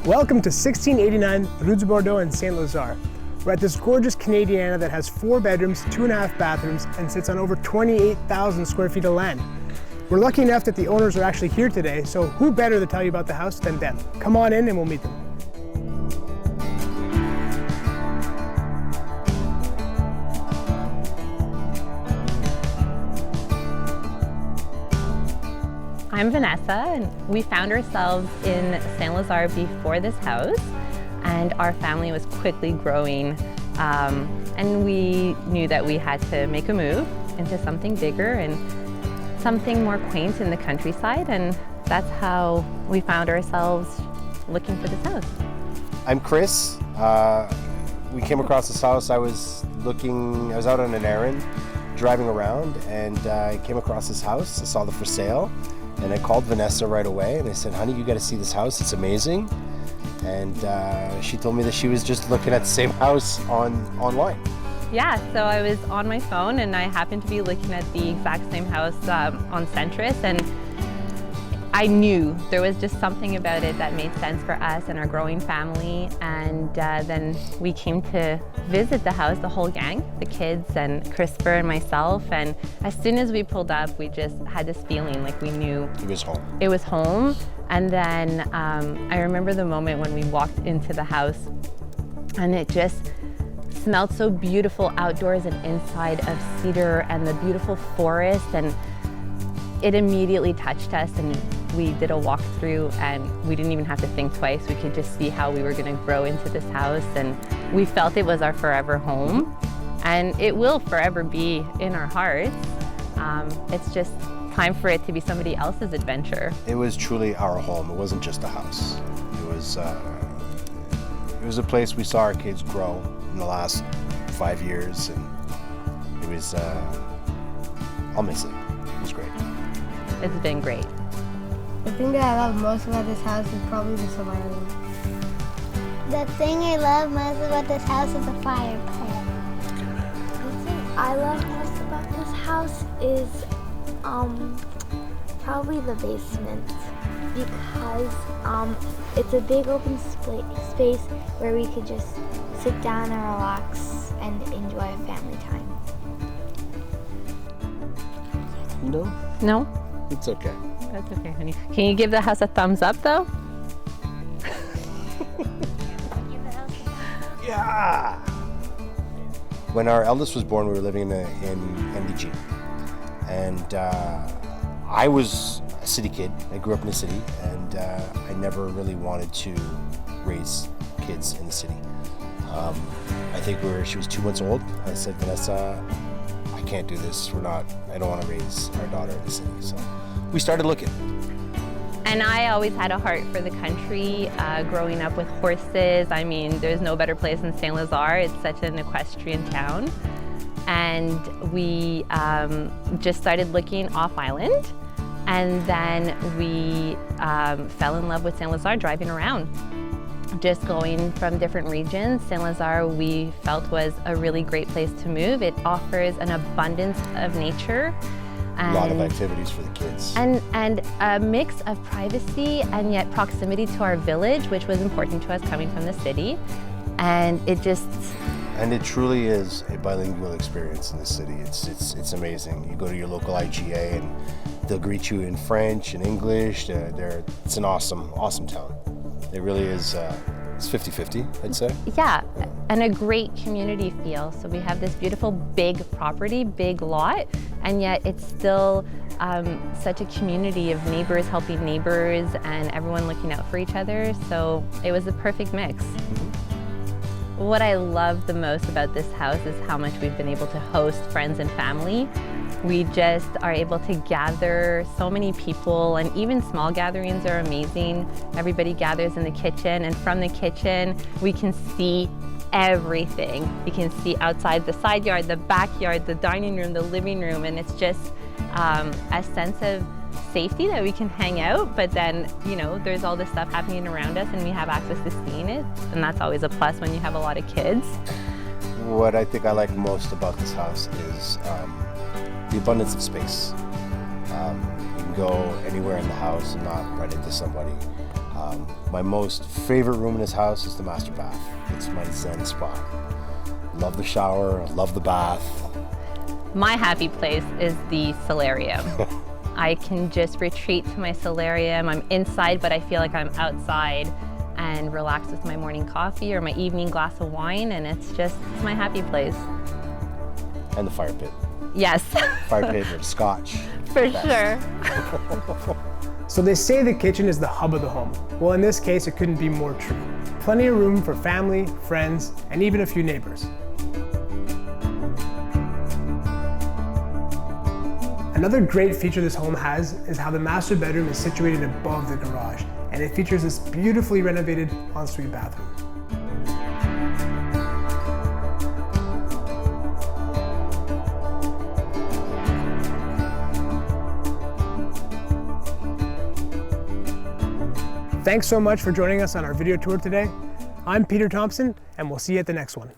Welcome to 1689 Rue du Bordeaux in Saint Lazare. We're at this gorgeous Canadiana that has 4 bedrooms, 2.5 bathrooms, and sits on over 28,000 square feet of land. We're lucky enough that the owners are actually here today, so who better to tell you about the house than them? Come on in and we'll meet them. I'm Vanessa, and we found ourselves in Saint Lazare before this house, and our family was quickly growing, and we knew that we had to make a move into something bigger and something more quaint in the countryside, and that's how we found ourselves looking for this house. I'm Chris. We came across this house. I was out on an errand, driving around, and I came across this house. I saw the for sale. And I called Vanessa right away and I said, honey, you got to see this house. It's amazing. And she told me that she was just looking at the same house online. Yeah, so I was on my phone and I happened to be looking at the exact same house on Centris, and I knew there was just something about it that made sense for us and our growing family. And then we came to visit the house, the whole gang, the kids and Christopher and myself. And as soon as we pulled up, we just had this feeling like we knew it was home. It was home. And then I remember the moment when we walked into the house and it just smelled so beautiful outdoors and inside of cedar and the beautiful forest, and it immediately touched us, and we did a walkthrough and we didn't even have to think twice. We could just see how we were going to grow into this house, and we felt it was our forever home, and it will forever be in our hearts. It's just time for it to be somebody else's adventure. It was truly our home. It wasn't just a house. It was a place we saw our kids grow in the last 5 years, and it was, I'll miss it. It was great. It's been great. The thing that I love most about this house is probably the surrounding. The thing I love most about this house is the fire pit. The thing I love most about this house is probably the basement, because it's a big open space where we could just sit down and relax and enjoy family time. No? No? It's okay. That's okay, honey. Can you give the house a thumbs up, though? Yeah! When our eldest was born, we were living in MDG. And I was a city kid. I grew up in the city, and I never really wanted to raise kids in the city. I think she was 2 months old. I said, Vanessa, I can't do this. I don't want to raise our daughter in the city. So we started looking. And I always had a heart for the country, growing up with horses. I mean, there's no better place than Saint Lazare. It's such an equestrian town. And we just started looking off island. And then we fell in love with Saint Lazare driving around. Just going from different regions. Saint Lazare we felt was a really great place to move. It offers an abundance of nature. A lot of activities for the kids. And a mix of privacy and yet proximity to our village, which was important to us coming from the city. And it truly is a bilingual experience in the city. It's amazing. You go to your local IGA and they'll greet you in French and English. It's an awesome town. It really is, it's 50-50, I'd say. Yeah, and a great community feel. So we have this beautiful big property, big lot, and yet it's still such a community of neighbors helping neighbors and everyone looking out for each other. So it was the perfect mix. What I love the most about this house is how much we've been able to host friends and family. We just are able to gather so many people, and even small gatherings are amazing. Everybody gathers in the kitchen, and from the kitchen, we can see everything. You can see outside the side yard, the backyard, the dining room, the living room, and it's just a sense of safety that we can hang out, but then, you know, there's all this stuff happening around us and we have access to seeing it, and that's always a plus when you have a lot of kids. What I think I like most about this house is the abundance of space. You can go anywhere in the house and not run into somebody. My most favorite room in this house is the master bath. It's my zen spot. Love the shower, love the bath. My happy place is the solarium. I can just retreat to my solarium. I'm inside, but I feel like I'm outside and relax with my morning coffee or my evening glass of wine, and it's my happy place. And the fire pit. Yes. Fire pit with scotch. For sure. So they say the kitchen is the hub of the home. Well, in this case, it couldn't be more true. Plenty of room for family, friends, and even a few neighbors. Another great feature this home has is how the master bedroom is situated above the garage, and it features this beautifully renovated ensuite bathroom. Thanks so much for joining us on our video tour today. I'm Peter Thompson, and we'll see you at the next one.